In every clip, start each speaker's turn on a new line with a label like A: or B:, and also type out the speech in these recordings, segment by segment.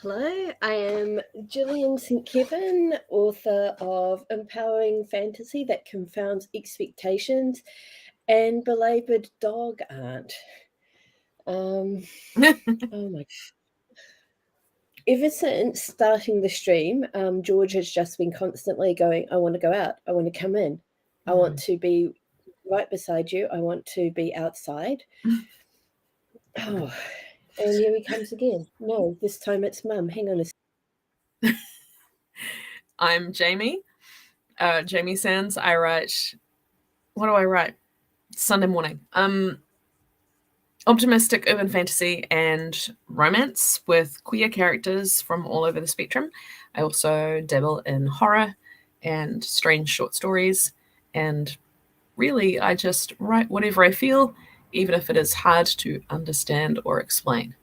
A: Hello, I am Gillian St. Kevern, author of Empowering Fantasy That Confounds Expectations and Belabored Dog Art. Oh my. Ever since starting the stream, George has just been constantly going, I want to go out, I want to come in, I want to be right beside you, I want to be outside. Oh, and here he comes again. No, this time it's Mum. Hang on a second.
B: I'm Jamie, Jamie Sands. I write, what do I write? Sunday morning. Optimistic urban fantasy and romance with queer characters from all over the spectrum. I also dabble in horror and strange short stories. And really, I just write whatever I feel, even if it is hard to understand or explain.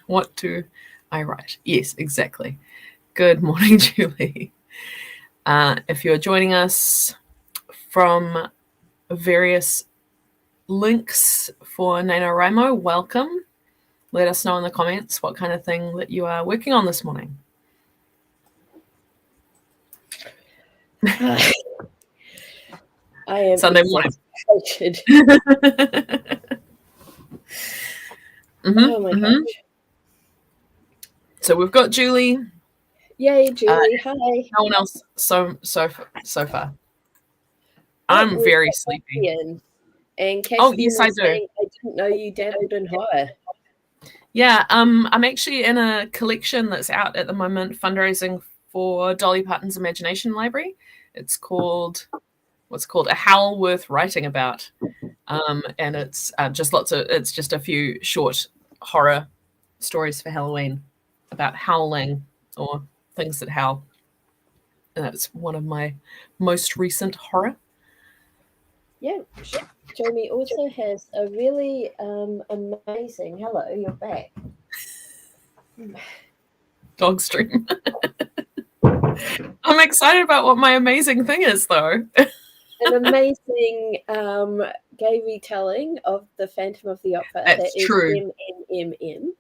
B: What do I write? Yes, exactly. Good morning, Julie. If you're joining us from various links for NaNoWriMo, welcome. Let us know in the comments what kind of thing that you are working on this morning.
A: I am
B: Sunday morning.
A: Oh my gosh.
B: So we've got Julie.
A: Yay, Julie. Hi.
B: No one else so far. I'm very sleepy.
A: And yes,
B: I do.
A: Saying, I didn't know you dabbled in horror.
B: Yeah, I'm actually in a collection that's out at the moment, fundraising for Dolly Parton's Imagination Library. It's called A Howl Worth Writing About, and it's it's just a few short horror stories for Halloween about howling or things that howl, and that's one of my most recent horror.
A: Yeah, Jamie also has a really amazing. Hello, you're back.
B: Dog stream. I'm excited about what my amazing thing is, though.
A: An amazing gay retelling of the Phantom of the Opera.
B: That's true.
A: Is MMMM.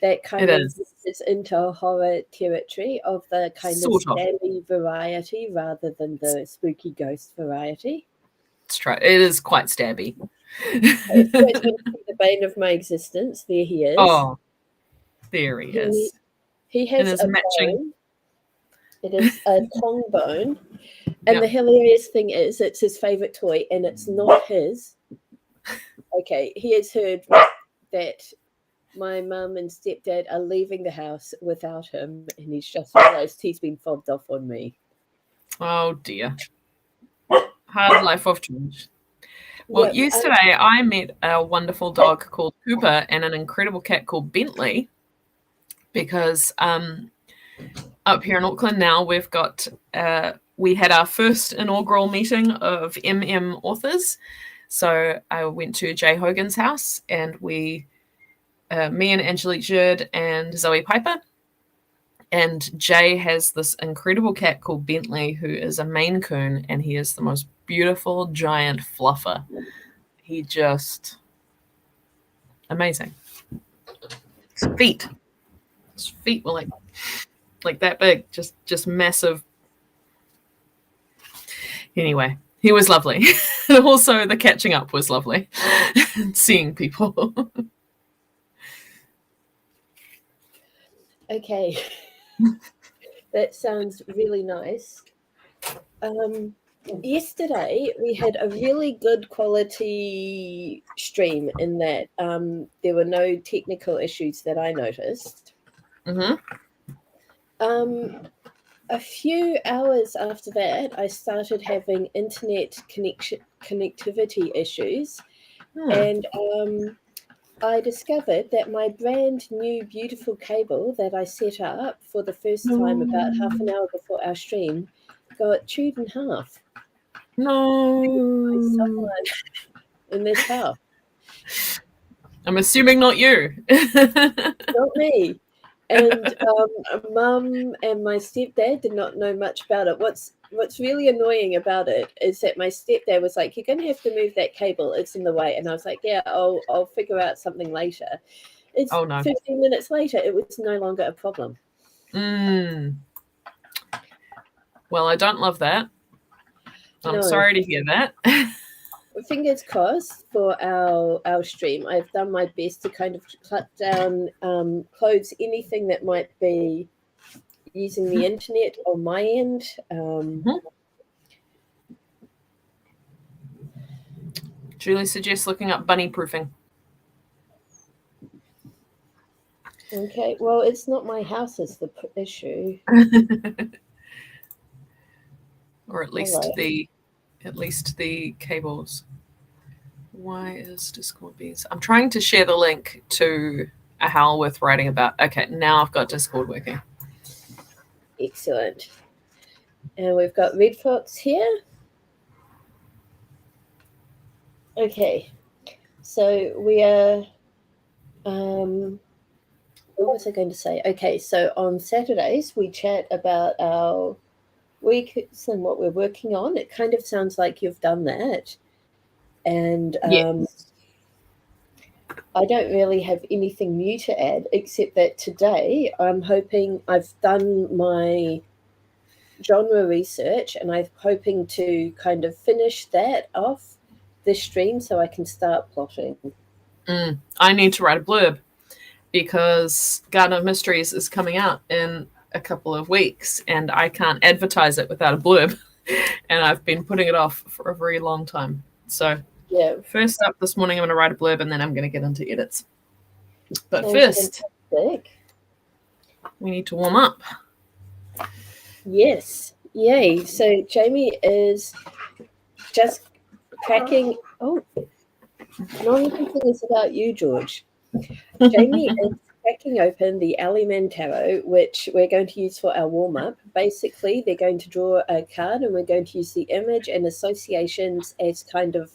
A: That kind of is into horror territory of the kind of stabby variety rather than the spooky ghost variety.
B: It's true. It is quite stabby.
A: It's the bane of my existence. There he is.
B: Oh, there he is.
A: He has a bone. It is a tongue bone. And the hilarious thing is, it's his favorite toy, and it's not his. Okay, he has heard that my mum and stepdad are leaving the house without him, and he's just realised he's been fobbed off on me.
B: Oh, dear. Hard life of George. Well, yesterday I met a wonderful dog called Cooper and an incredible cat called Bentley, because up here in Auckland now we've got we had our first inaugural meeting of MM authors. So I went to Jay Hogan's house, and we me and Angelique Jerd and Zoe Piper. And Jay has this incredible cat called Bentley, who is a Maine Coon, and he is the most beautiful giant fluffer. He just amazing. His feet were like that big, just massive. Anyway, he was lovely. And also the catching up was lovely. Seeing people.
A: Okay. That sounds really nice. Yesterday we had a really good quality stream in that there were no technical issues that I noticed. A few hours after that, I started having internet connectivity issues, and I discovered that my brand new beautiful cable that I set up for the first time about half an hour before our stream got chewed in half.
B: No.
A: By someone in this house.
B: I'm assuming not you.
A: Not me. And Mum and my stepdad did not know much about it. What's really annoying about it is that my stepdad was like, "You're going to have to move that cable. It's in the way." And I was like, "Yeah, I'll figure out something later." It's
B: Oh, no.
A: 15 minutes later, it was no longer a problem.
B: Well, I don't love that. I'm
A: No.
B: sorry to hear that.
A: Fingers crossed for our stream. I've done my best to kind of cut down, close anything that might be using the internet on my end.
B: Julie suggests looking up bunny proofing.
A: Okay, well, it's not my house is the issue.
B: Or at least the cables. Why is Discord bees? I'm trying to share the link to a howl worth writing about. Okay, now I've got Discord working.
A: Excellent. And we've got Red Fox here. Okay, so we are. What was I going to say? Okay, so on Saturdays we chat about our weeks and what we're working on. It kind of sounds like you've done that, and
B: Yes.
A: I don't really have anything new to add except that today I'm hoping I've done my genre research and I'm hoping to kind of finish that off this stream so I can start plotting.
B: I need to write a blurb because Garden of Mysteries is coming out in a couple of weeks and I can't advertise it without a blurb. And I've been putting it off for a very long time. So
A: Yeah.
B: First up this morning, I'm going to write a blurb and then I'm going to get into edits. But
A: Sounds
B: first,
A: fantastic.
B: we need to warm up.
A: Yes. Yay. So Jamie is just cracking. Oh, not everything is about you, George. Jamie is cracking open the Alleyman Tarot, which we're going to use for our warm-up. Basically, they're going to draw a card and we're going to use the image and associations as kind of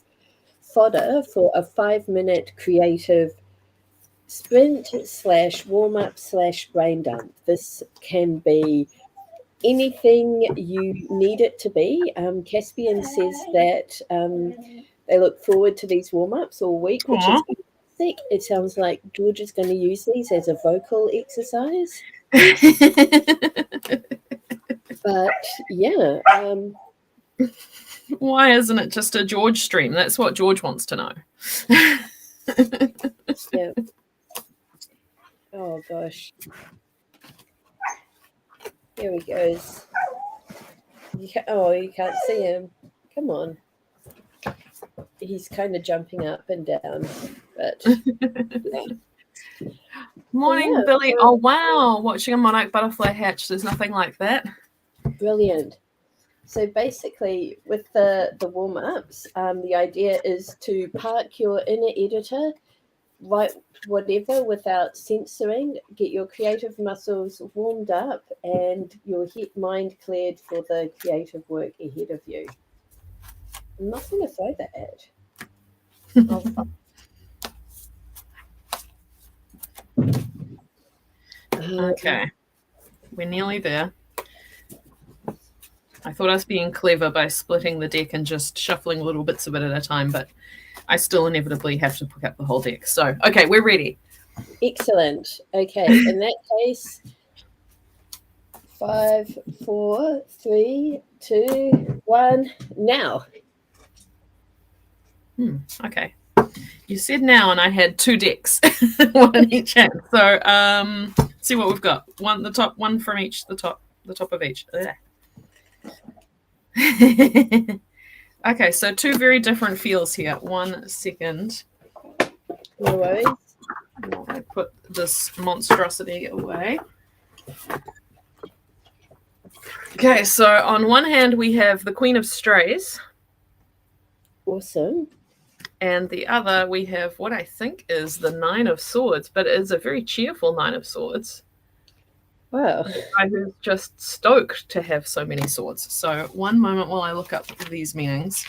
A: fodder for a 5-minute creative sprint / warm-up / brain dump. This can be anything you need it to be. Caspian says that they look forward to these warm-ups all week, which is fantastic. It sounds like George is going to use these as a vocal exercise. But yeah.
B: Why isn't it just a George stream? That's what George wants to know.
A: Yeah. Oh gosh. Here he goes. You can't see him. Come on. He's kind of jumping up and down, but yeah.
B: Morning, Billy. Oh wow, watching a monarch butterfly hatch. There's nothing like that.
A: Brilliant. So basically, with the warm-ups, the idea is to park your inner editor, write whatever without censoring, get your creative muscles warmed up, and your mind cleared for the creative work ahead of you. I'm not going to throw that at.
B: Okay, we're nearly there. I thought I was being clever by splitting the deck and just shuffling little bits of it at a time, but I still inevitably have to pick up the whole deck. So, okay, we're ready.
A: Excellent. Okay, in that case, 5, 4, 3, 2, 1, now.
B: Okay. You said now, and I had 2 decks, one in each hand. So, see what we've got. The top one from each, the top of each. Okay, so 2 very different feels here. 1 second.
A: No worries.
B: I put this monstrosity away. Okay, so on one hand we have the Queen of Strays.
A: Awesome.
B: And the other we have what I think is the 9 of Swords, but it is a very cheerful 9 of Swords.
A: Wow.
B: I was just stoked to have so many swords. So one moment while I look up these meanings.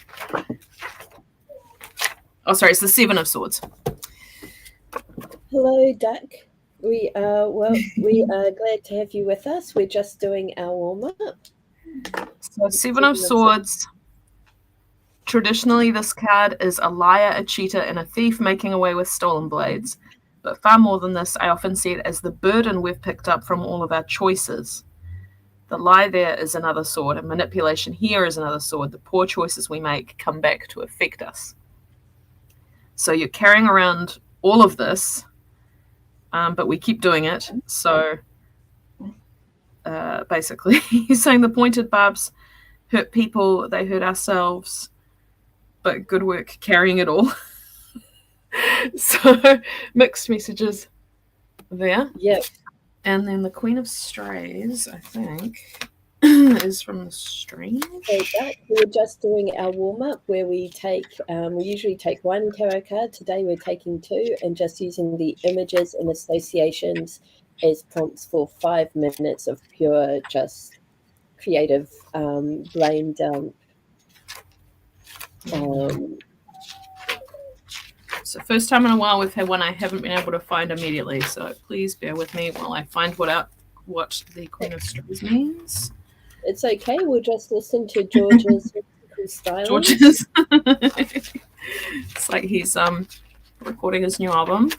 B: Oh, sorry, it's the 7 of Swords.
A: Hello, Duck. We are glad to have you with us. We're just doing our warm-up.
B: So 7 of Swords. Traditionally, this card is a liar, a cheater, and a thief making away with stolen blades. But far more than this, I often see it as the burden we've picked up from all of our choices. The lie there is another sword, and manipulation here is another sword. The poor choices we make come back to affect us. So you're carrying around all of this, but we keep doing it. So basically, he's saying the pointed barbs hurt people, they hurt ourselves, but good work carrying it all. So mixed messages there.
A: Yep.
B: And then the Queen of Strays, I think, is from the Strange.
A: So we're just doing our warm-up where we usually take one tarot card. Today we're taking two and just using the images and associations as prompts for 5 minutes of pure, just creative brain dump.
B: So first time in a while we've had one I haven't been able to find immediately, so please bear with me while I find what the Queen of Strays means.
A: It's okay, we'll just listen to George's styling.
B: George's. It's like he's recording his new album.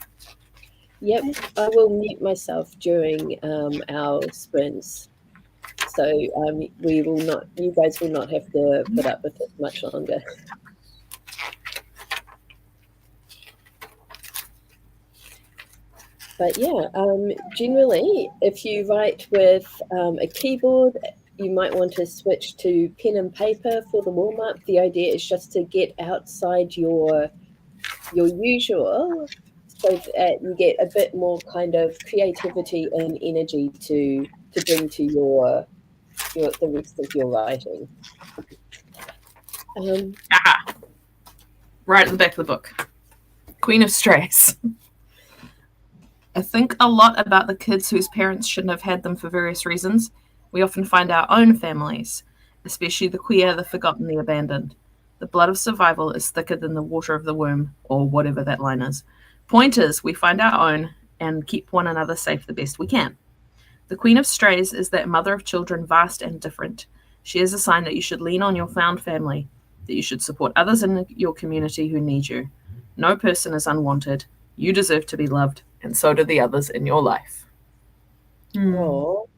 A: Yep, I will mute myself during our sprints. So you guys will not have to put up with it much longer. But yeah, generally, if you write with a keyboard, you might want to switch to pen and paper for the warm-up. The idea is just to get outside your usual, so that you get a bit more kind of creativity and energy to bring to the rest of your writing.
B: Right at the back of the book. Queen of Strays. I think a lot about the kids whose parents shouldn't have had them for various reasons. We often find our own families, especially the queer, the forgotten, the abandoned. The blood of survival is thicker than the water of the womb, or whatever that line is. Point is, we find our own and keep one another safe the best we can. The Queen of Strays is that mother of children vast and different. She is a sign that you should lean on your found family, that you should support others in your community who need you. No person is unwanted. You deserve to be loved, and so do the others in your life.
A: Oh.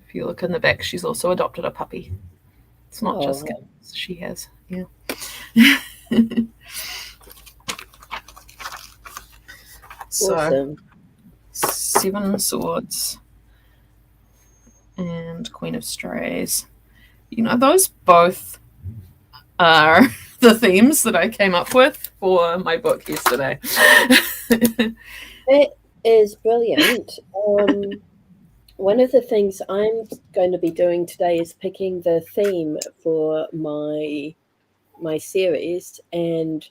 B: If you look in the back, she's also adopted a puppy. It's not just cats, she has. Yeah. So,
A: awesome.
B: 7 swords and Queen of Strays. You know, those both are the themes that I came up with for my book yesterday.
A: It is brilliant. One of the things I'm going to be doing today is picking the theme for my series, and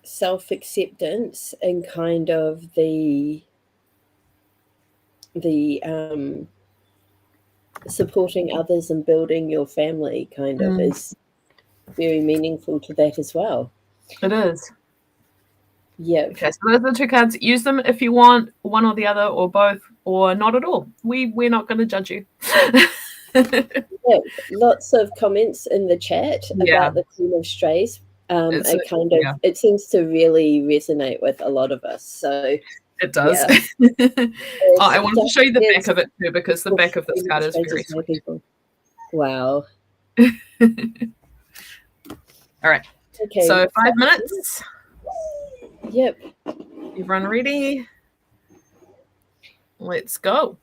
A: self-acceptance and kind of the supporting others and building your family kind of is very meaningful to that as well.
B: It is.
A: Yeah.
B: Okay, so those are the 2 cards. Use them if you want one or the other or both or not at all. We're not going to judge you.
A: Yeah, lots of comments in the chat about the Queen of Strays. It seems to really resonate with a lot of us. So
B: it does. Yeah. I wanted to show you the back of it too, because the back of this card is very sweet.
A: Wow.
B: All right. Okay. So 5 minutes.
A: Yep.
B: Everyone ready? Let's go.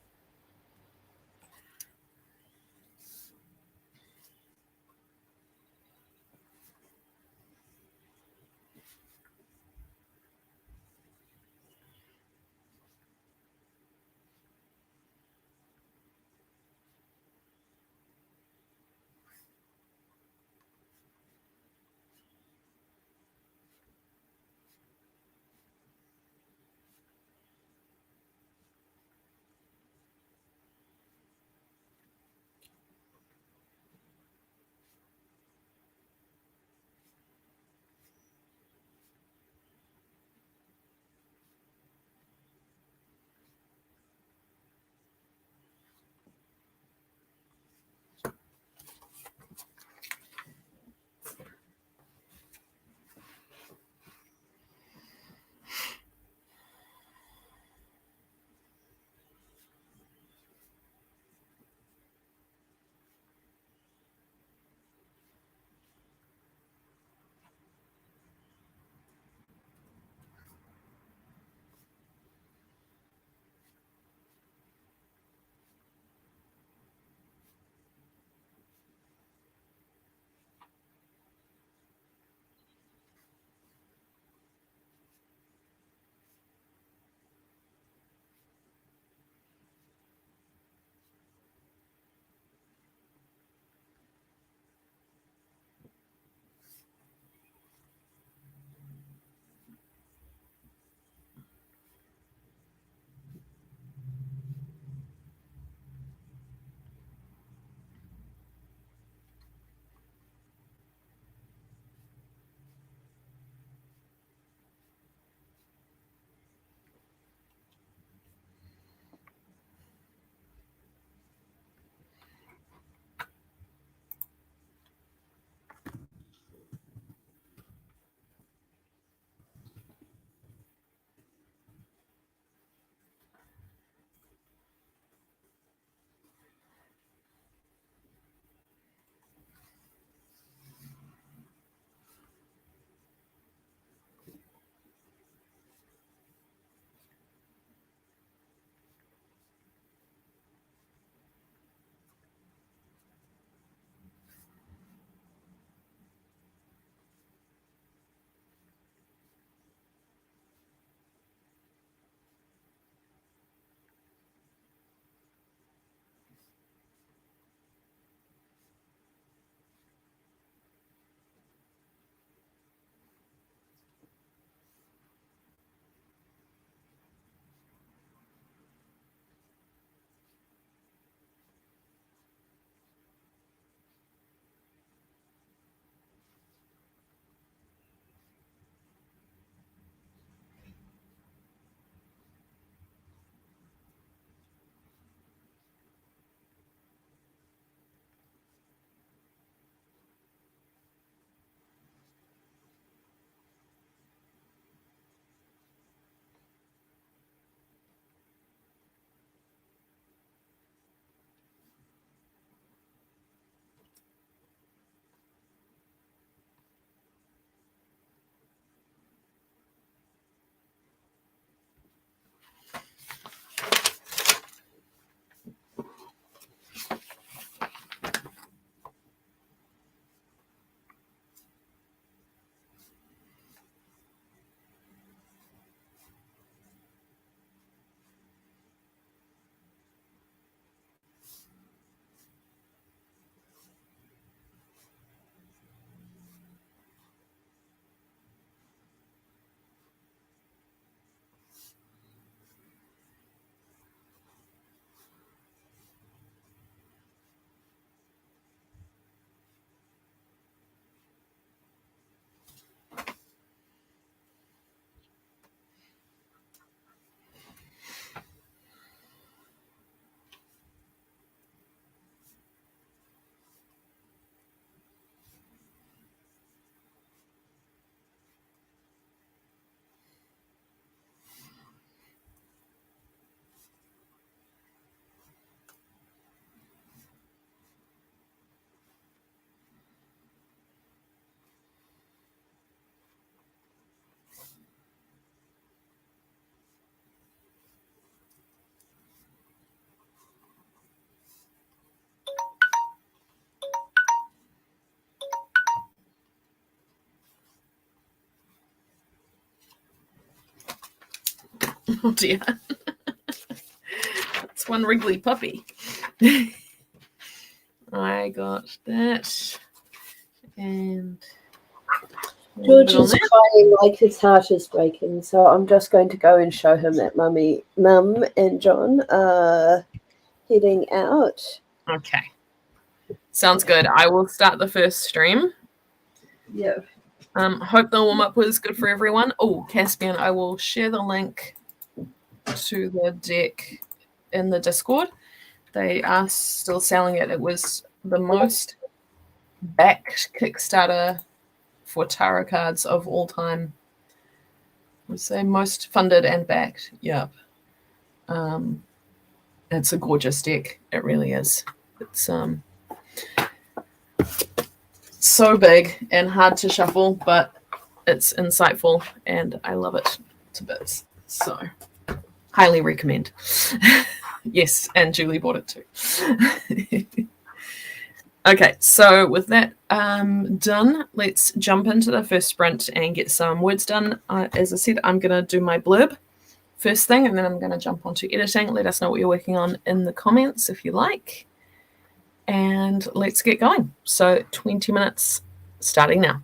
B: Oh dear. It's one wriggly puppy. I got that. And
A: George is crying like his heart is breaking, so I'm just going to go and show him that Mum and John are heading out.
B: Okay. Sounds good. I will start the first stream.
A: Yeah.
B: Hope the warm-up was good for everyone. Oh, Caspian, I will share the link to the deck in the Discord. They are still selling it. It was the most backed Kickstarter for tarot cards of all time. I would say most funded and backed. Yep. It's a gorgeous deck. It really is. It's so big and hard to shuffle, but it's insightful and I love it to bits. So highly recommend. Yes, and Julie bought it too. Okay, so with that done, let's jump into the first sprint and get some words done. As I said, I'm going to do my blurb first thing, and then I'm going to jump onto editing. Let us know what you're working on in the comments if you like. And let's get going. So 20 minutes starting now.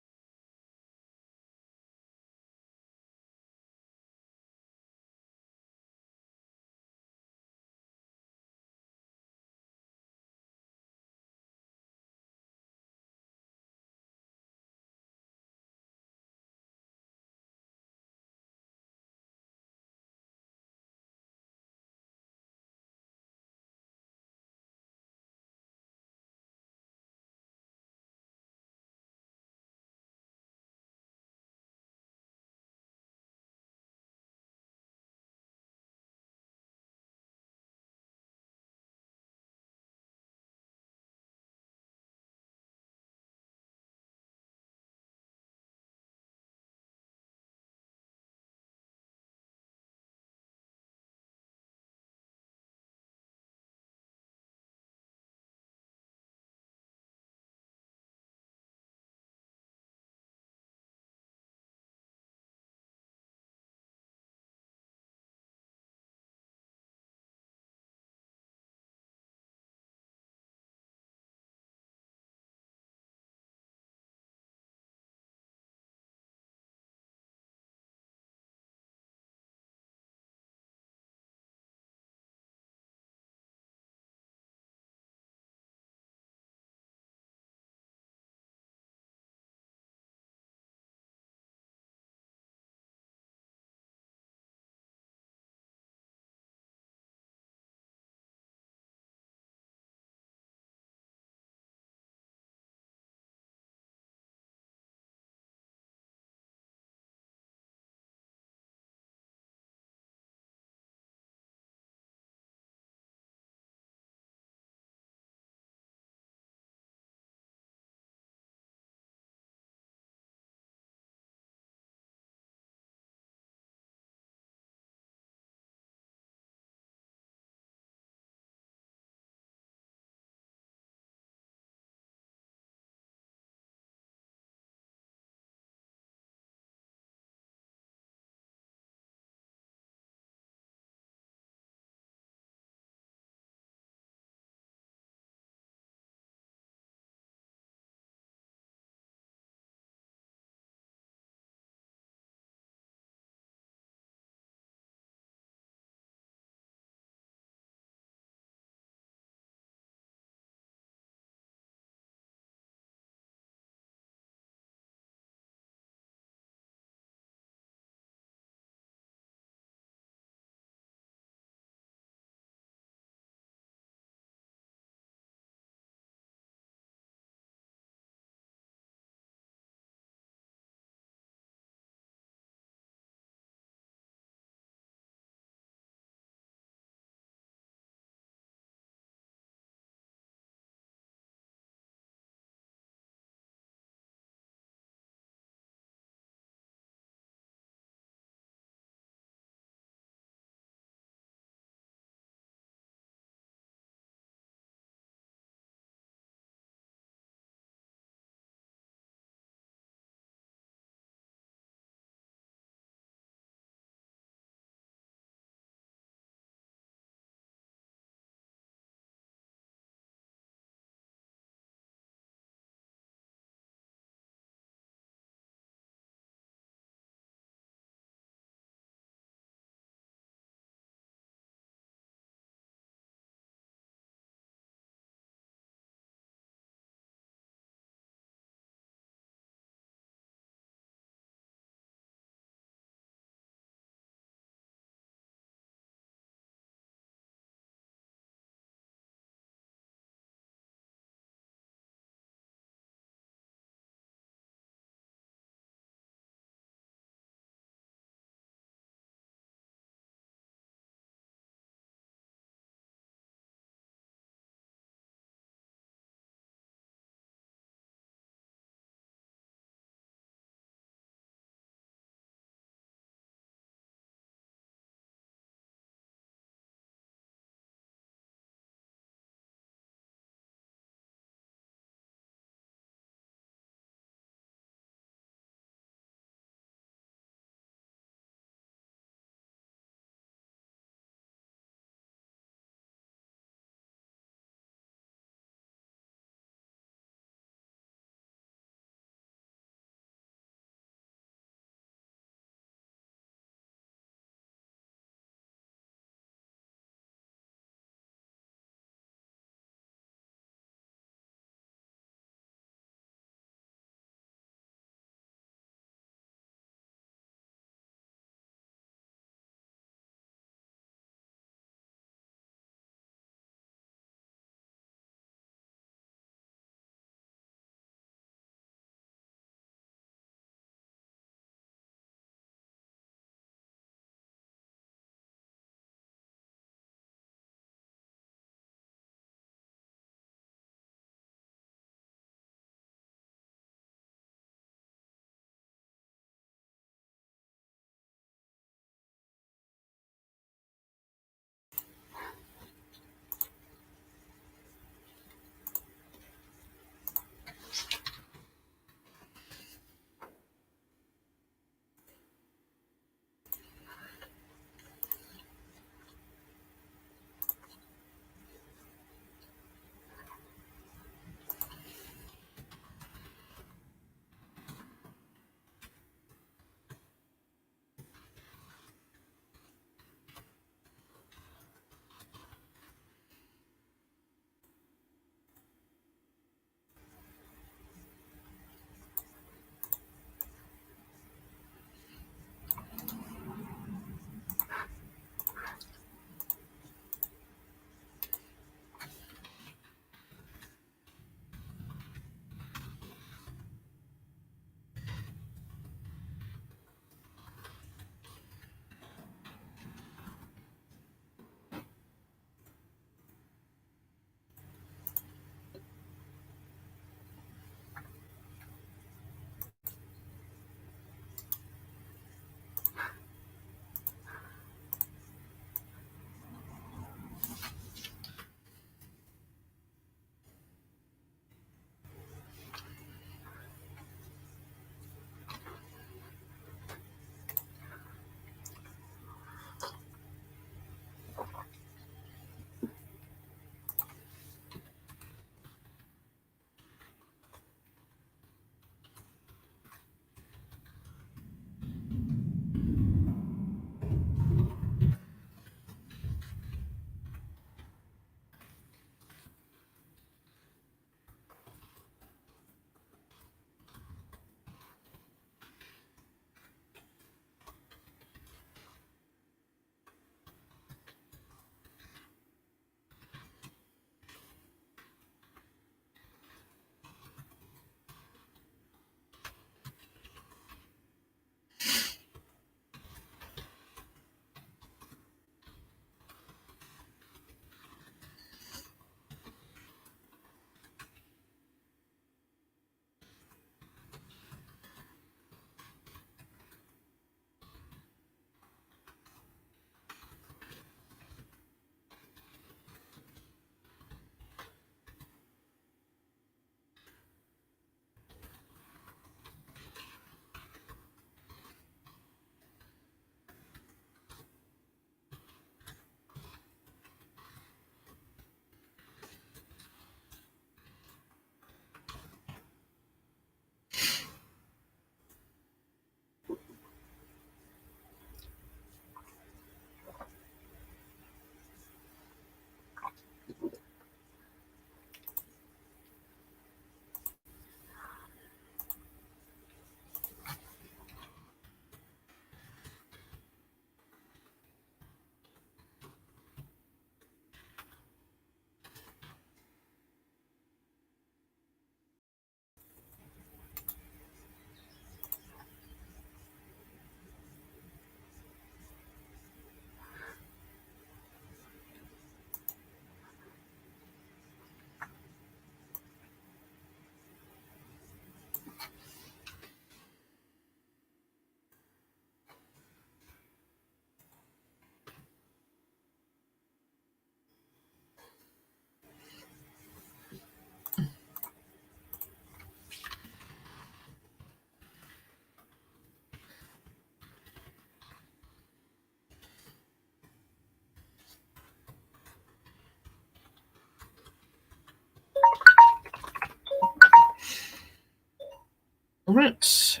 B: All right.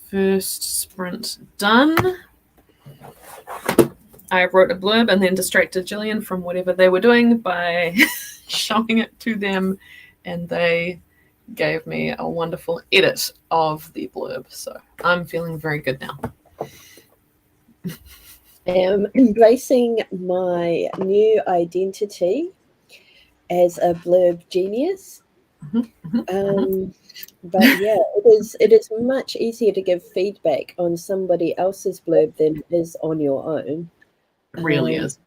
B: First sprint done. I wrote a blurb and then distracted Gillian from whatever they were doing by showing it to them, and they gave me a wonderful edit of the blurb. So I'm feeling very good now.
A: I am embracing my new identity as a blurb genius. But yeah, it is much easier to give feedback on somebody else's blurb than it is on your own.
B: It really is.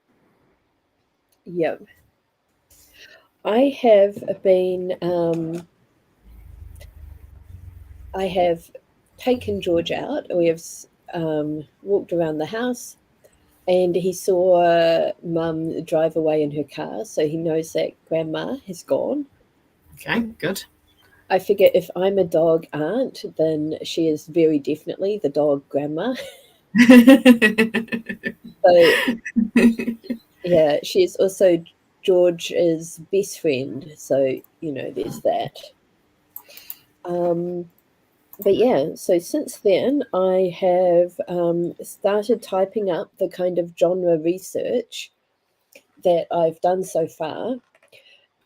A: Yeah. I have taken George out. We have walked around the house, and he saw Mum drive away in her car, so he knows that Grandma has gone.
B: Okay, good.
A: I figure if I'm a dog aunt, then she is very definitely the dog grandma. So, yeah, she's also George's best friend. So, there's that. But yeah, so since then, I have started typing up the kind of genre research that I've done so far.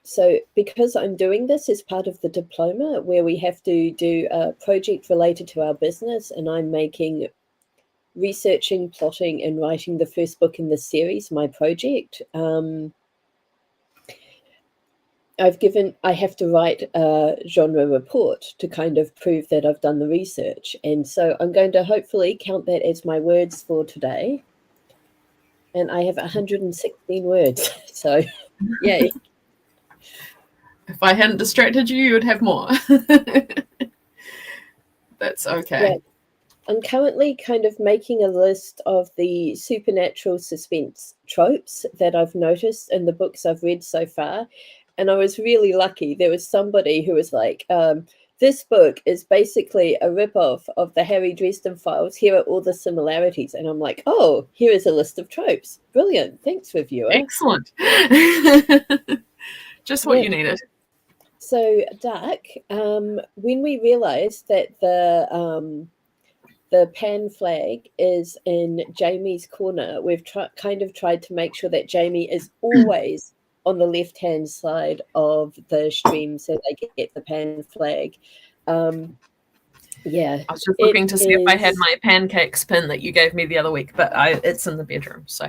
A: So because I'm doing this as part of the diploma where we have to do a project related to our business, and I'm researching, plotting, and writing the first book in this series, my project, I have to write a genre report to kind of prove that I've done the research. And so I'm going to hopefully count that as my words for today. And I have 116 words. So, yay.
B: If I hadn't distracted you, you would have more. That's okay.
A: Yeah. I'm currently kind of making a list of the supernatural suspense tropes that I've noticed in the books I've read so far. And I was really lucky. There was somebody who was like, this book is basically a ripoff of the Harry Dresden Files. Here are all the similarities. And I'm like, oh, here is a list of tropes. Brilliant. Thanks, reviewer.
B: Excellent. Just what you needed.
A: So, Duck, when we realized that the pan flag is in Jamie's corner, we've kind of tried to make sure that Jamie is always on the left-hand side of the stream so they get the pan flag. Yeah.
B: I was just looking to see if I had my pancakes pin that you gave me the other week, but it's in the bedroom, so.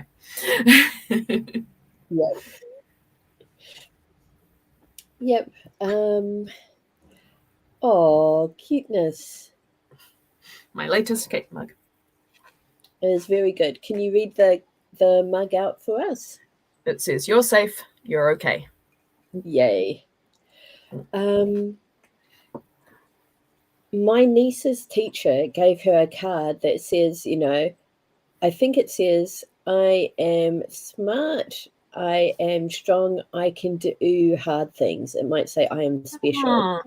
A: Yep. Yep. Oh, cuteness.
B: My latest cake mug.
A: It is very good. Can you read the mug out for us?
B: It says, "You're safe, you're okay."
A: Yay. My niece's teacher gave her a card that says, I think it says, I am smart, I am strong, I can do hard things. It might say I am special.
B: Oh,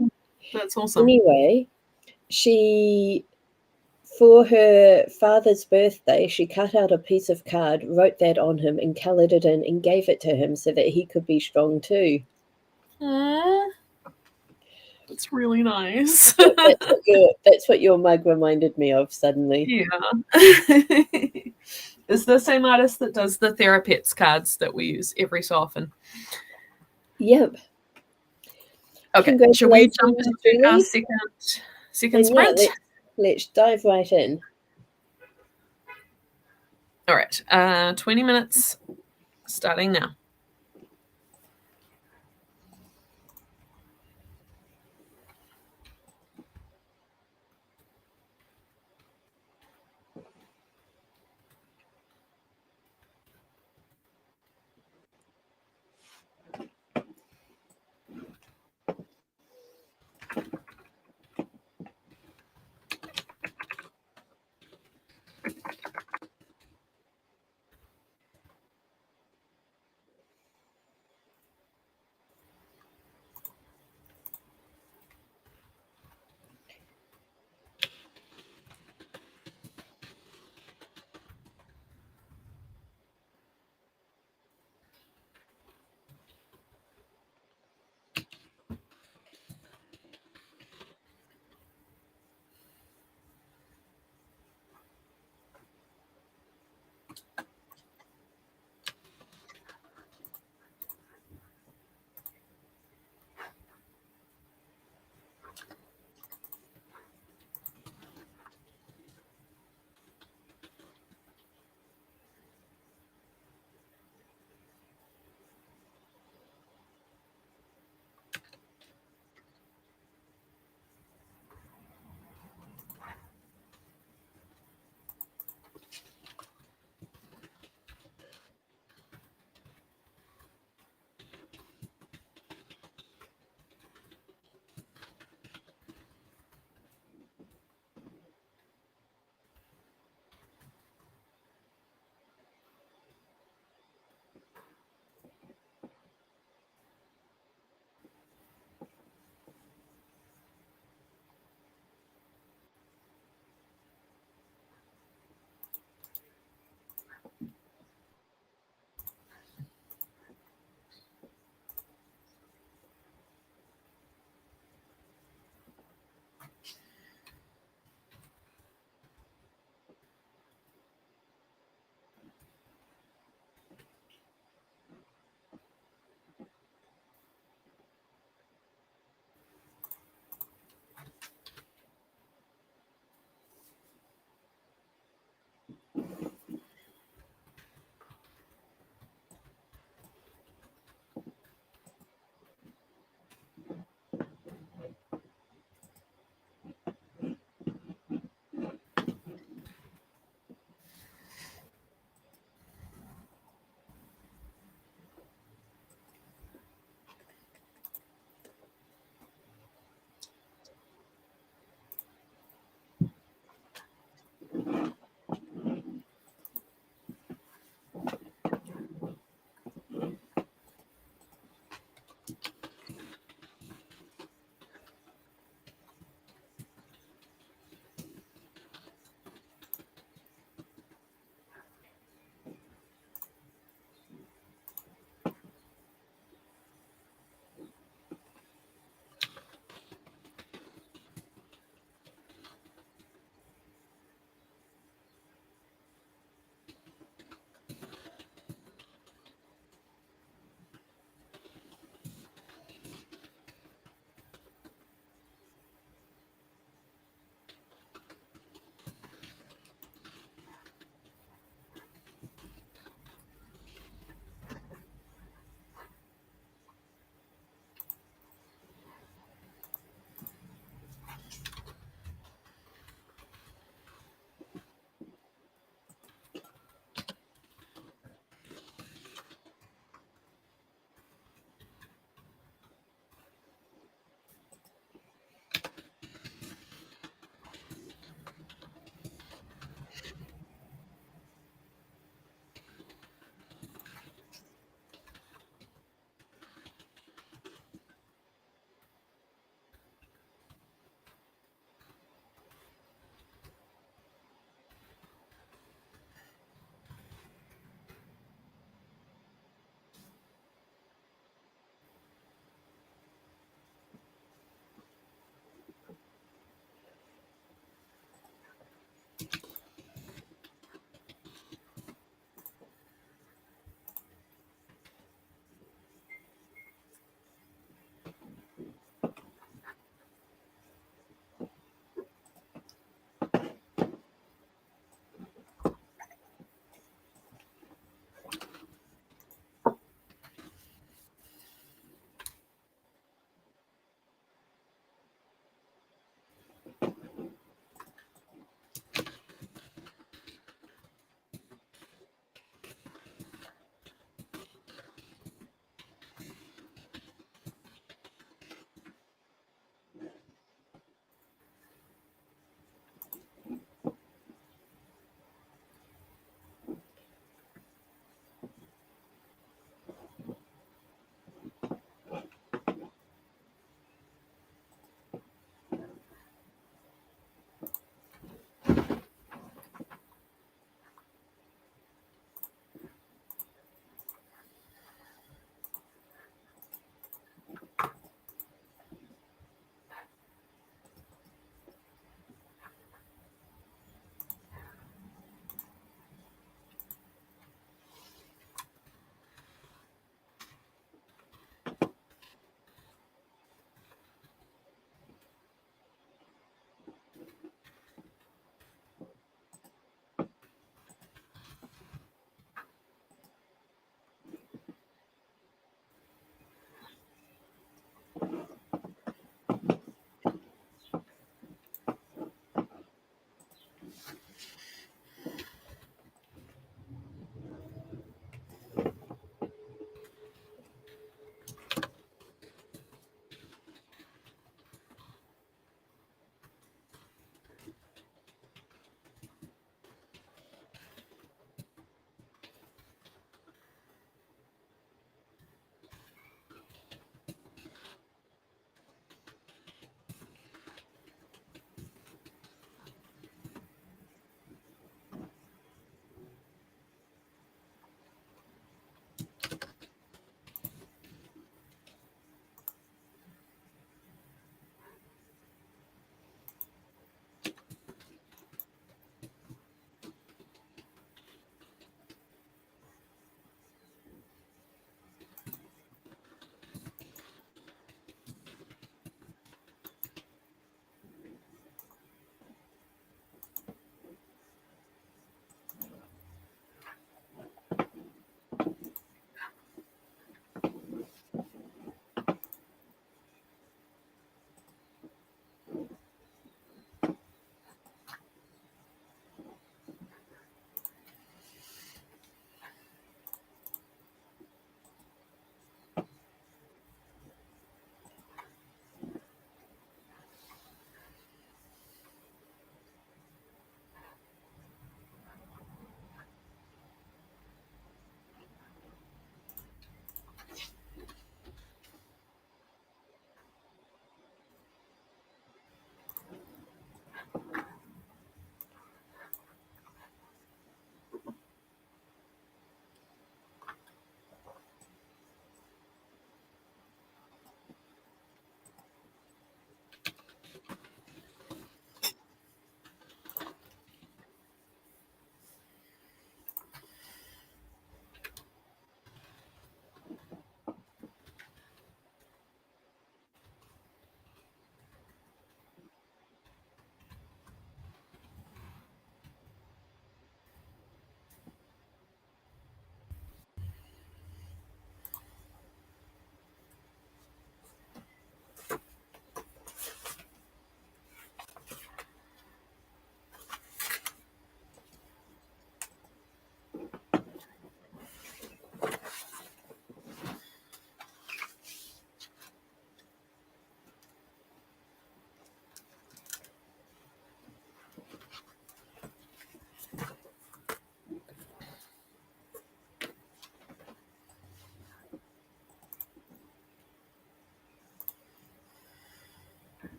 B: that's awesome.
A: Anyway, for her father's birthday, she cut out a piece of card, wrote that on him, and coloured it in and gave it to him so that he could be strong too.
B: Aww. That's really nice.
A: That's what your mug reminded me of suddenly.
B: Yeah. Is the same artist that does the Therapets cards that we use every so often.
A: Yep.
B: Okay, shall we jump into our second sprint?
A: Yeah, let's dive right in.
B: All right, 20 minutes starting now.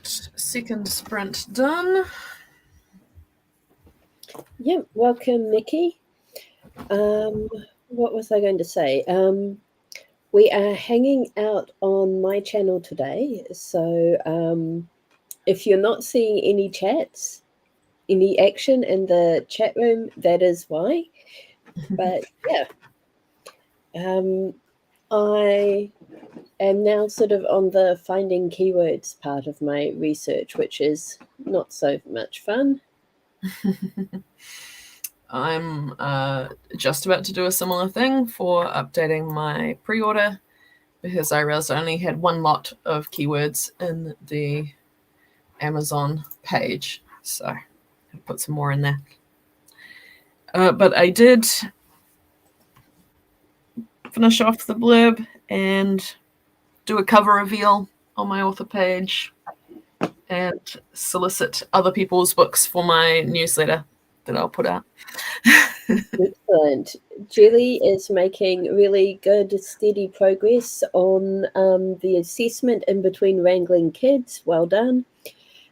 B: Second sprint done.
A: Yep, welcome, Nikki. What was I going to say? We are hanging out on my channel today, so if you're not seeing any chats, any action in the chat room, that is why. But yeah, I am now sort of on the finding keywords part of my research, which is not so much fun.
B: I'm just about to do a similar thing for updating my pre-order because I realized I only had one lot of keywords in the Amazon page, so I'll put some more in there. But I did finish off the blurb and do a cover reveal on my author page and solicit other people's books for my newsletter that I'll put out.
A: Excellent. Julie is making really good, steady progress on the assessment in between wrangling kids. Well done.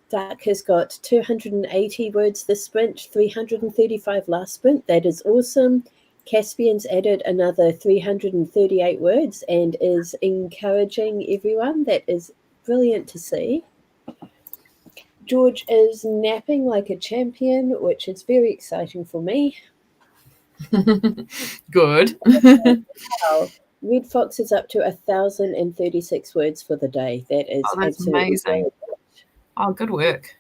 A: Duck has got 280 words this sprint, 335 last sprint. That is awesome. Caspian's added another 338 words and is encouraging everyone. That is brilliant to see. George is napping like a champion, which is very exciting for me.
B: Good.
A: Wow. Red Fox is up to 1,036 words for the day. That is
B: that's
A: absolutely
B: amazing.
A: good.
B: Oh, good work.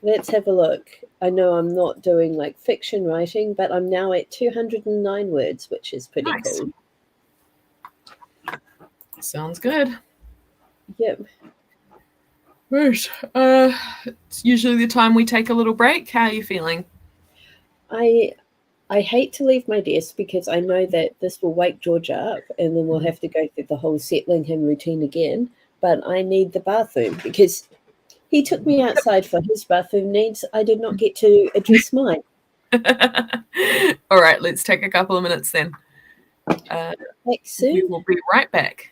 A: Let's have a look. I know I'm not doing like fiction writing, but I'm now at 209 words, which is pretty cool.
B: Sounds good.
A: Yep.
B: Right. It's usually the time we take a little break. How are you feeling?
A: I hate to leave my desk because I know that this will wake George up and then we'll have to go through the whole settling him routine again. But I need the bathroom because he took me outside for his bathroom needs. I did not get to address mine.
B: All right, let's take a couple of minutes then.
A: Back soon.
B: We will be right back.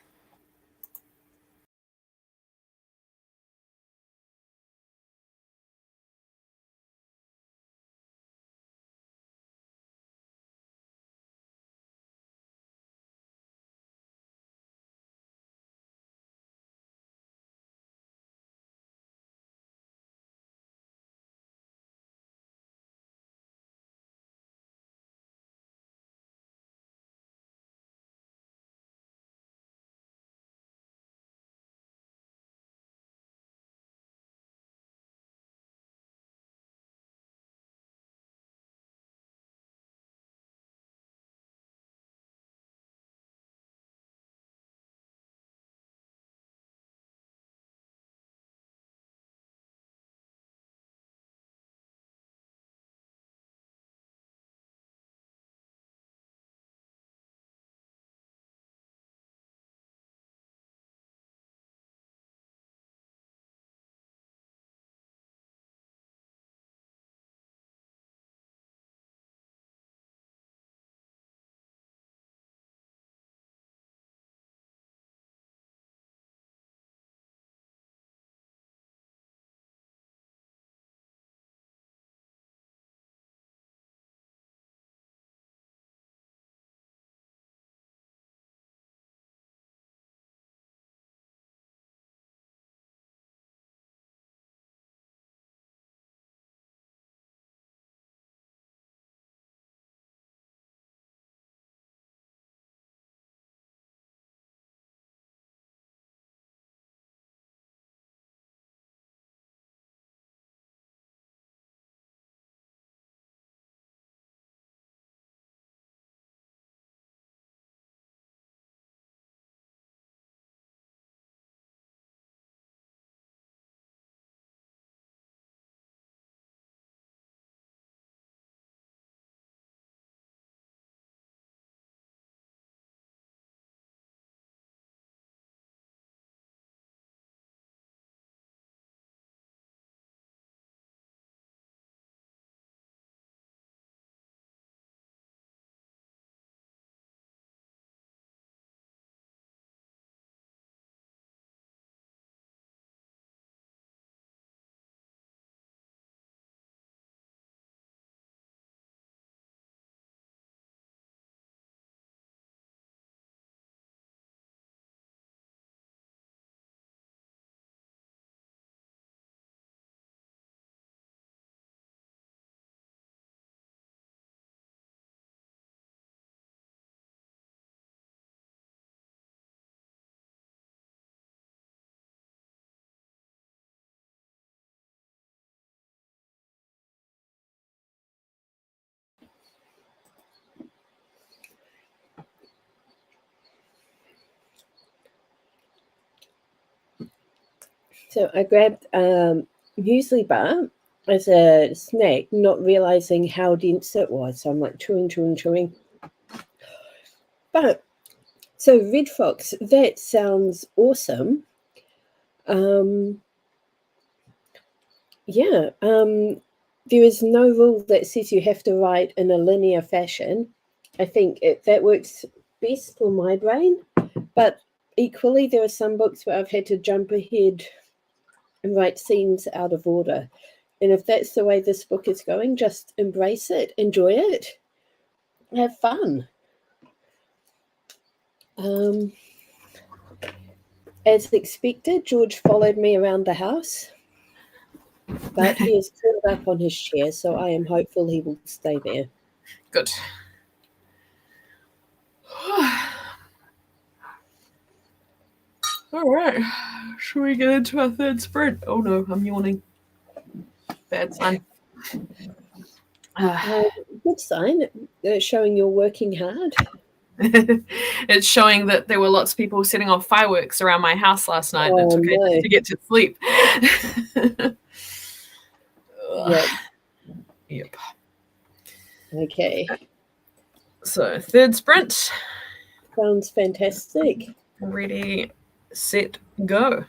A: So I grabbed muesli bar as a snack, not realizing how dense it was. So I'm like chewing. But so Red Fox, that sounds awesome. Yeah. There is no rule that says you have to write in a linear fashion. I think that works best for my brain. But equally, there are some books where I've had to jump ahead and write scenes out of order. And if that's the way this book is going, just embrace it, enjoy it, have fun. As expected, George followed me around the house, but he is curled up on his chair, so I am hopeful he will stay there.
B: Good. All right. Should we get into our third sprint? Oh no, I'm yawning. Bad sign.
A: Good sign, showing you're working hard.
B: It's showing that there were lots of people setting off fireworks around my house last night. And it took ages to get to sleep. Yep.
A: Okay.
B: So, third sprint.
A: Sounds fantastic.
B: Ready, set, go.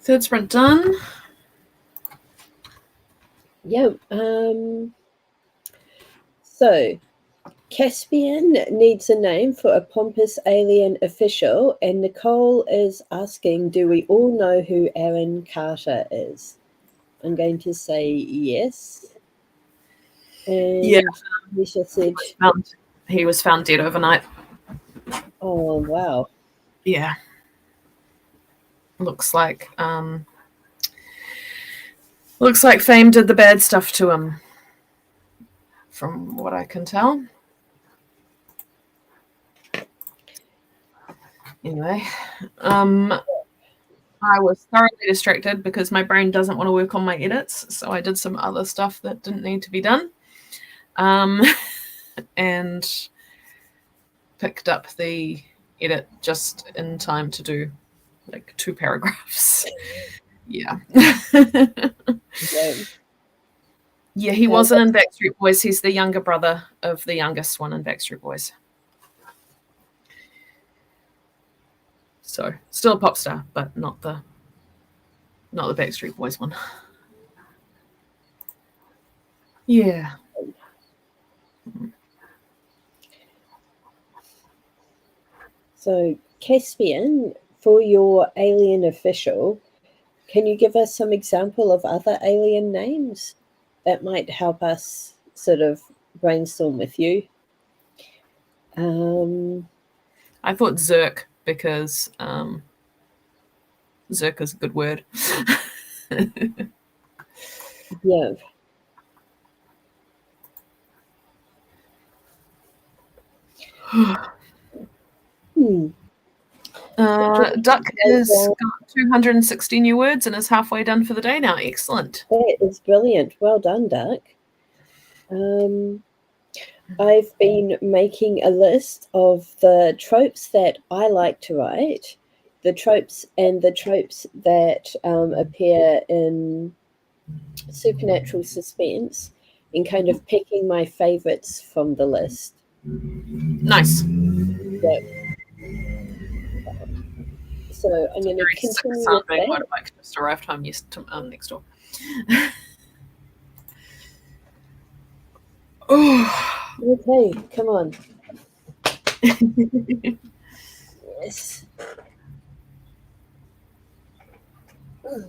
B: Third sprint done.
A: Yeah. So, Caspian needs a name for a pompous alien official, and Nicole is asking, do we all know who Aaron Carter is? I'm going to say yes. And
B: Yeah.
A: Lisa said,
B: he was found dead overnight.
A: oh, wow.
B: Yeah. Looks like Fame did the bad stuff to him, from what I can tell. Anyway, I was thoroughly distracted because my brain doesn't want to work on my edits, so I did some other stuff that didn't need to be done, and picked up the edit just in time to do like 2 paragraphs. Yeah. Yeah, he wasn't in Backstreet Boys. He's the younger brother of the youngest one in Backstreet Boys. So still a pop star, but not the Backstreet Boys one. Yeah.
A: So, Caspian, for your alien official, can you give us some example of other alien names that might help us sort of brainstorm with you?
B: I thought Zerk because Zerk is a good word.
A: Yeah.
B: Duck has got 260 new words and is halfway done for the day now. Excellent.
A: That is brilliant. Well done, Duck. I've been making a list of the tropes that I like to write, the tropes that appear in supernatural suspense, and kind of picking my favorites from the list.
B: Nice.
A: Yep. So I'm going to continue with that.
B: Motorbike just arrived home next door.
A: Okay, come on. Yes.
B: Oh.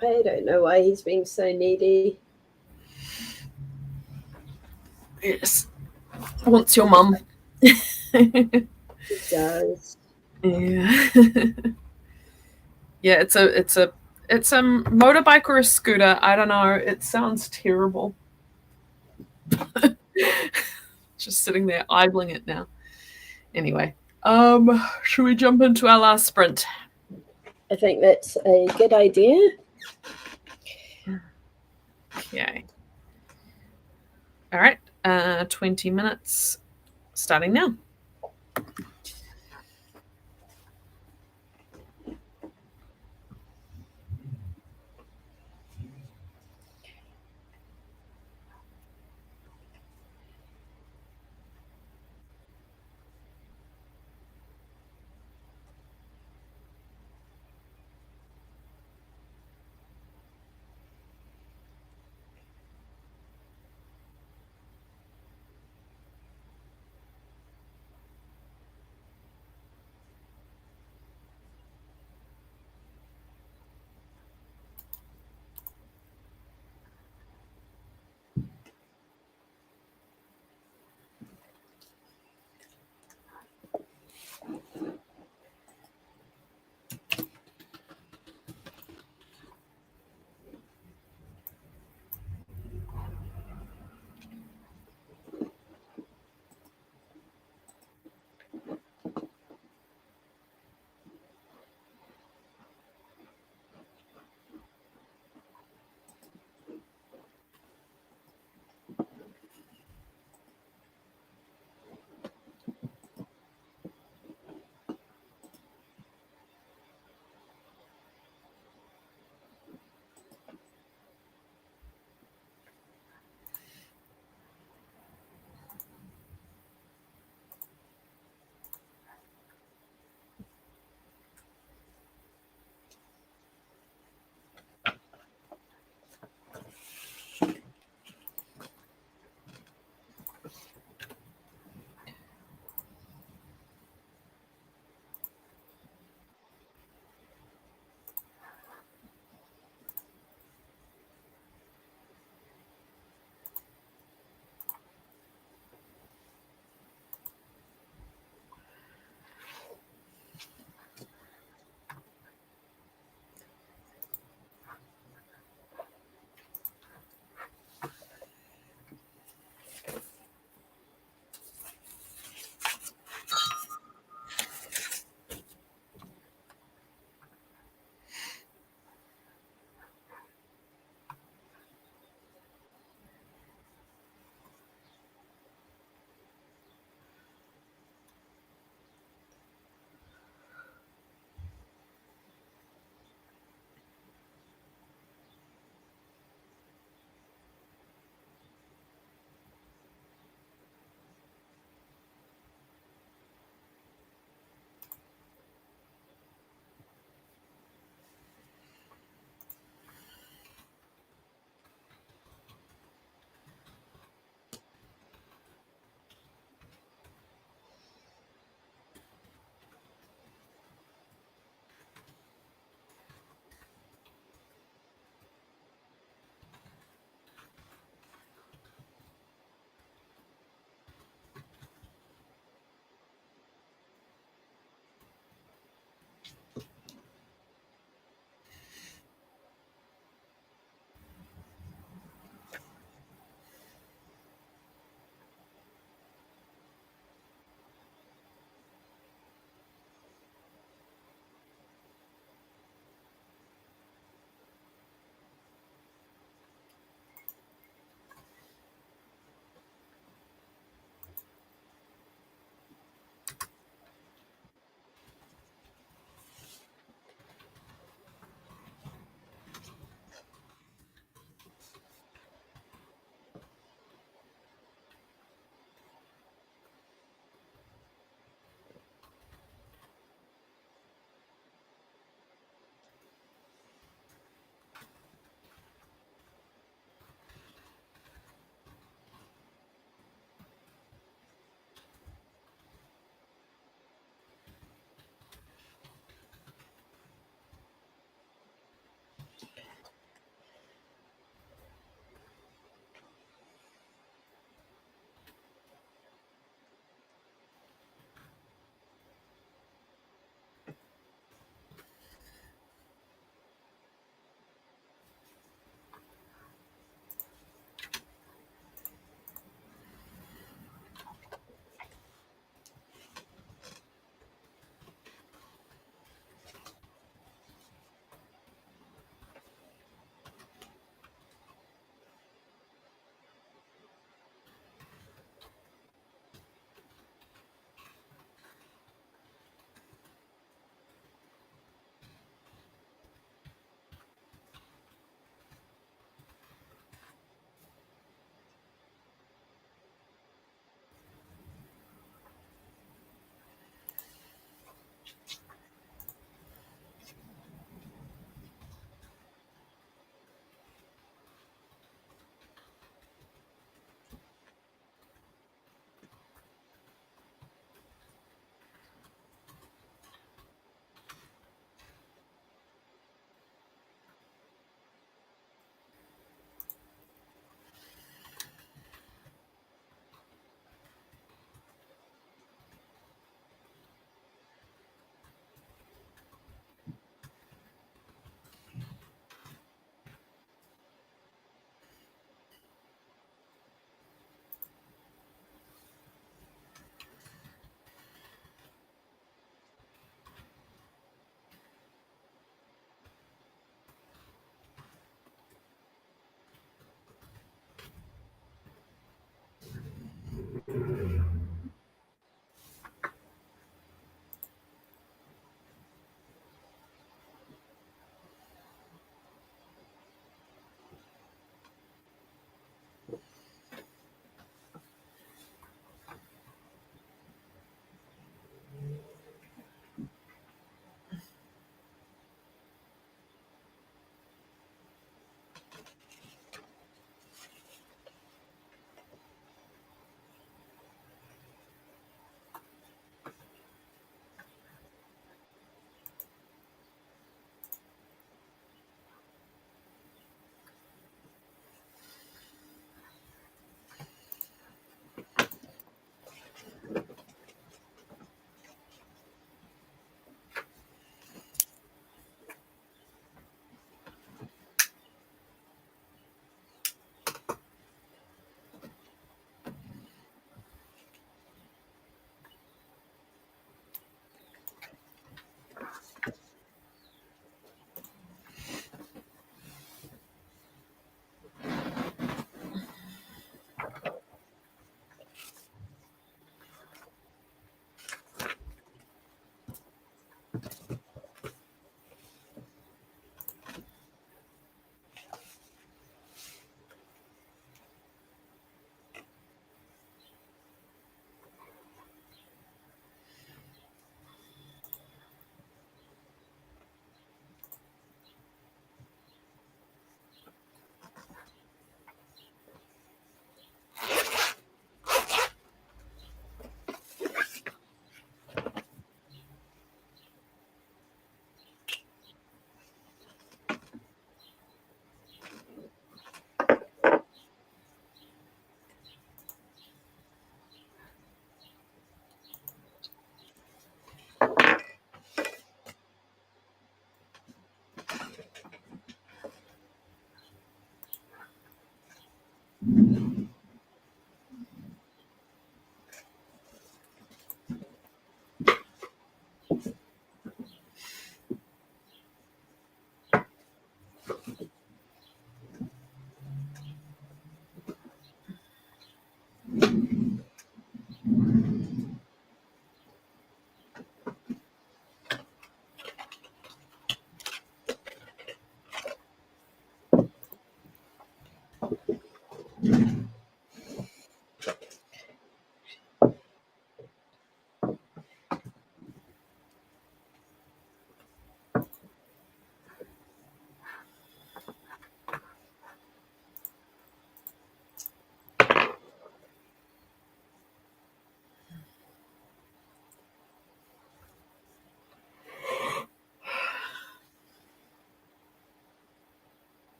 A: I don't know why he's being so needy.
B: Yes. Wants your mum.
A: He does.
B: Yeah. Yeah, it's a motorbike or a scooter. I don't know. It sounds terrible. Just sitting there idling it now. Anyway, should we jump into our last sprint?
A: I think that's a good idea.
B: Okay. All right. 20 minutes starting now.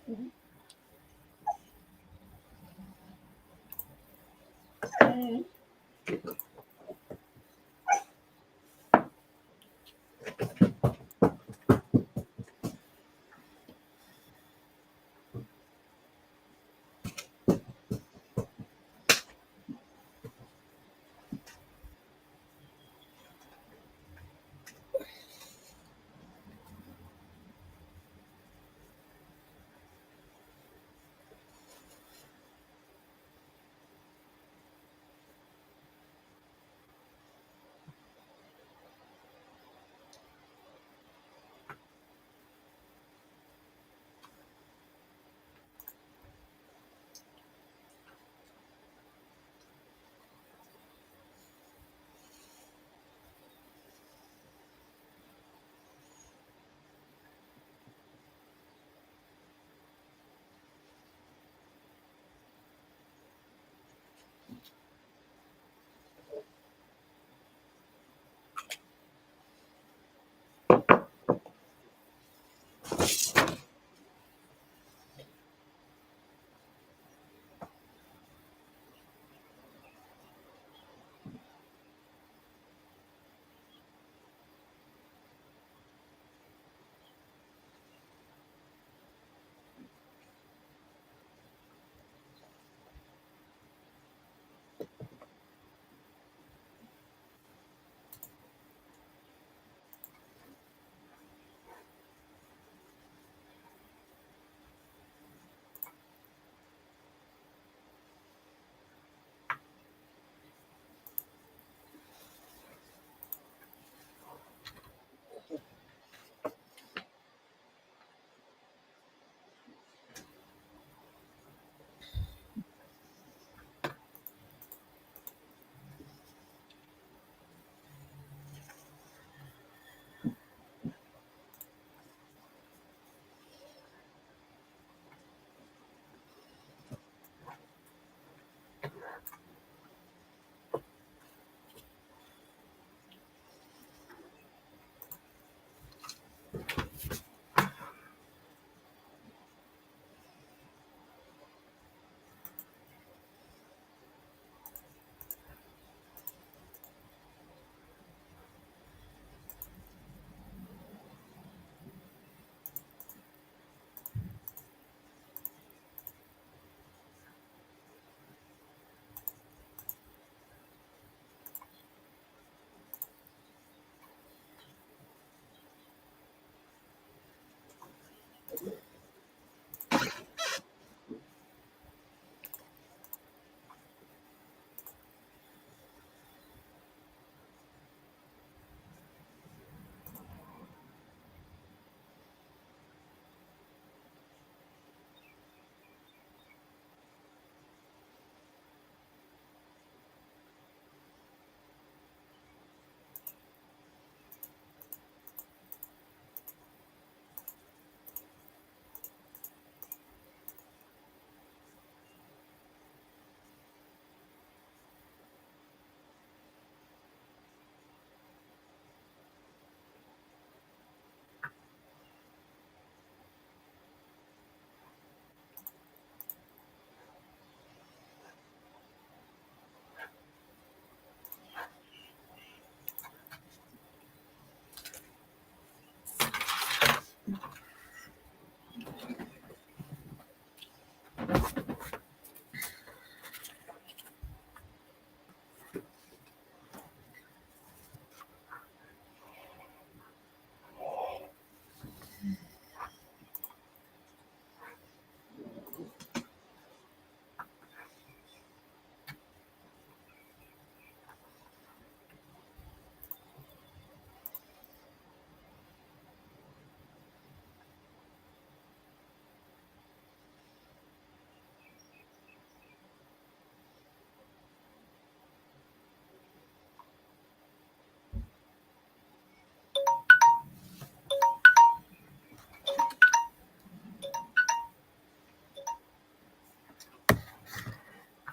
A: Mhm.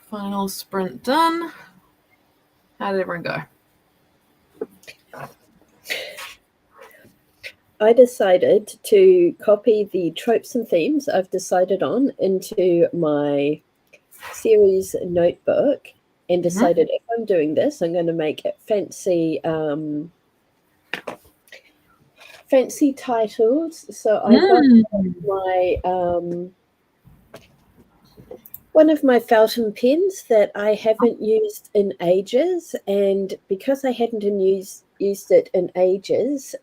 B: Final sprint done. How did everyone go?
A: I decided to copy the tropes and themes I've decided on into my series notebook and decided if I'm doing this, I'm going to make it fancy titles. So I got my one of my fountain pens that I haven't used in ages, and because I hadn't used it in ages,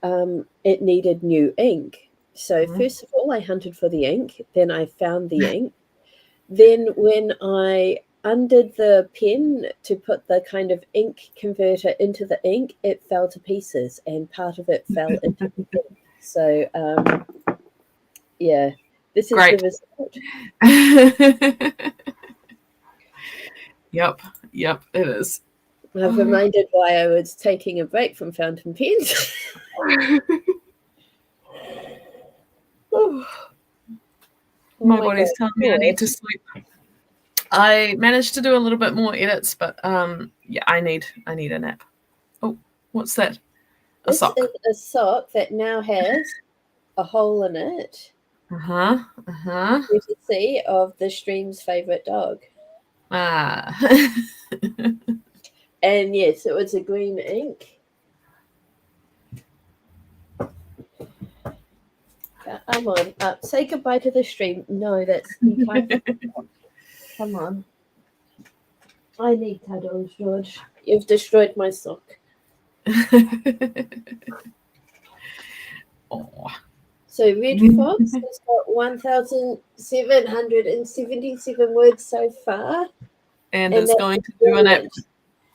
A: it needed new ink. So first of all, I hunted for the ink, then I found the ink. Then when I undid the pen to put the kind of ink converter into the ink, it fell to pieces and part of it fell into the ink. So, yeah, this is
B: Great.
A: the result.
B: Yep, it is.
A: I've reminded why I was taking a break from fountain pens.
B: My body's telling me I need to sleep. I managed to do a little bit more edits, but yeah, I need a nap. Oh, what's that? A sock.
A: This is a sock that now has a hole in it. Courtesy of the stream's favourite dog. And yes, it was a green ink. Come on, say goodbye to the stream. No, you can't. Come on. I need cuddles, George. You've destroyed my sock. So Red Fox has got 1,777 words so far.
B: And it's going to do an app.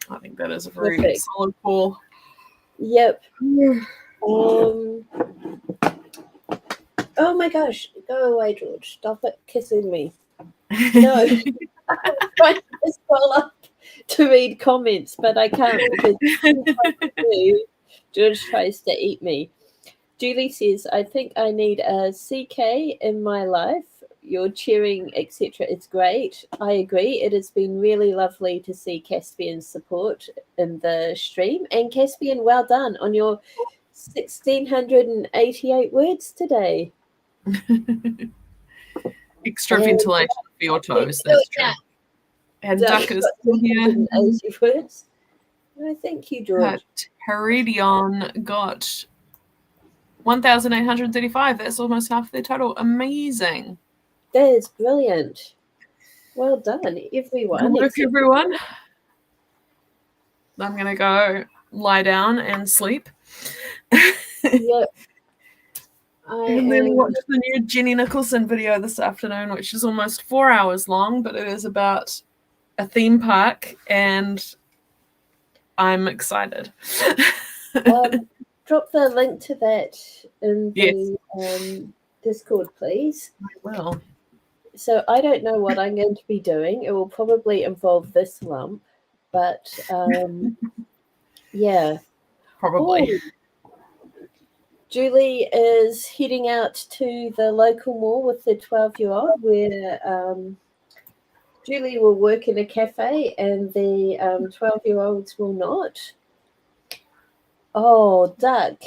B: I think that is a very solid call.
A: Yep. Oh my gosh. Go away, George. Stop it kissing me. No. I'm trying to scroll up to read comments, but I can't because George tries to eat me. Julie says, I think I need a CK in my life. Your cheering, etc. is great. I agree. It has been really lovely to see Caspian's support in the stream. And Caspian, well done on your 1,688 words today.
B: Extra ventilation for your toes. That's true. And Duck is here.
A: Words. No, thank you, George.
B: Heridion got 1,835. That's almost half their total. Amazing.
A: That is brilliant. Well done, everyone.
B: Good work, everyone. I'm going to go lie down and sleep.
A: Yep.
B: And then watch the new Jenny Nicholson video this afternoon, which is almost 4 hours long, but it is about a theme park, and I'm excited.
A: Drop the link to that in the Discord, please.
B: I will.
A: So I don't know what I'm going to be doing. It will probably involve this lump, but yeah.
B: Probably.
A: Ooh. Julie is heading out to the local mall with the 12-year-old where Julie will work in a cafe and the 12-year-olds will not. Oh, Duck,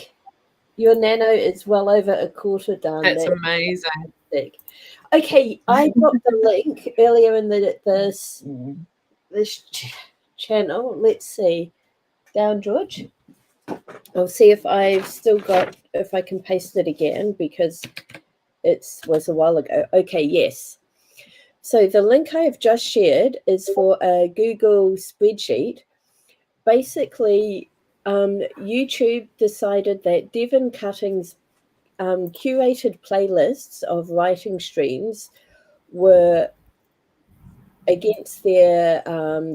A: your nano is well over a quarter done.
B: That's amazing.
A: Okay, I dropped the link earlier in this channel. Let's see. Down, George. I'll see if if I can paste it again because it was a while ago. Okay, yes. So the link I have just shared is for a Google spreadsheet. Basically, YouTube decided that Devon Cutting's curated playlists of writing streams were against their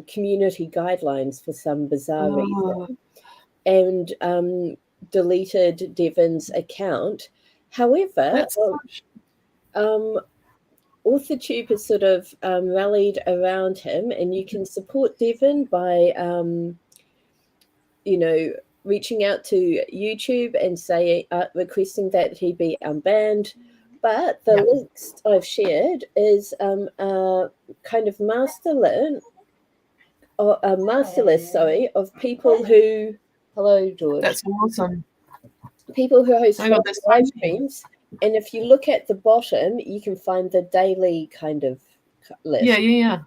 A: community guidelines for some bizarre reason, and deleted Devon's account. However, AuthorTube has sort of rallied around him, and you can support Devon by reaching out to YouTube and requesting that he be unbanned. But the list I've shared is a kind of master list of people who. Hello, George.
B: That's awesome.
A: people who host
B: Oh my God, that's
A: live
B: so neat.
A: streams, and if you look at the bottom, you can find the daily kind of list.
B: Yeah.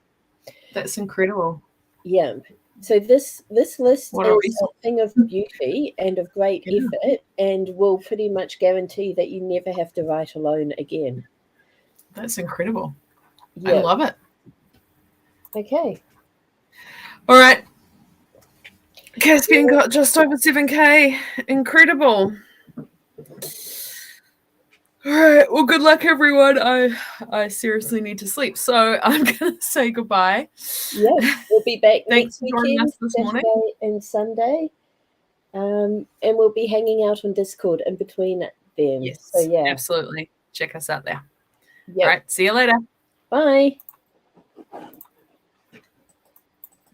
B: That's incredible.
A: Yeah. So this list
B: What a
A: is a thing of beauty and of great effort, and will pretty much guarantee that you never have to write alone again.
B: That's incredible.
A: Yeah.
B: I love it.
A: Okay.
B: All right. Caspian got just over 7K. Incredible. All right. Well, good luck, everyone. I seriously need to sleep, so I'm going to say goodbye.
A: Yeah, we'll be back
B: Thanks
A: next
B: for joining
A: weekend,
B: us this
A: Saturday
B: morning.
A: and Sunday. And we'll be hanging out on Discord in between them.
B: Yes,
A: so yeah,
B: absolutely. Check us out there.
A: Yep.
B: All right. See you later.
A: Bye.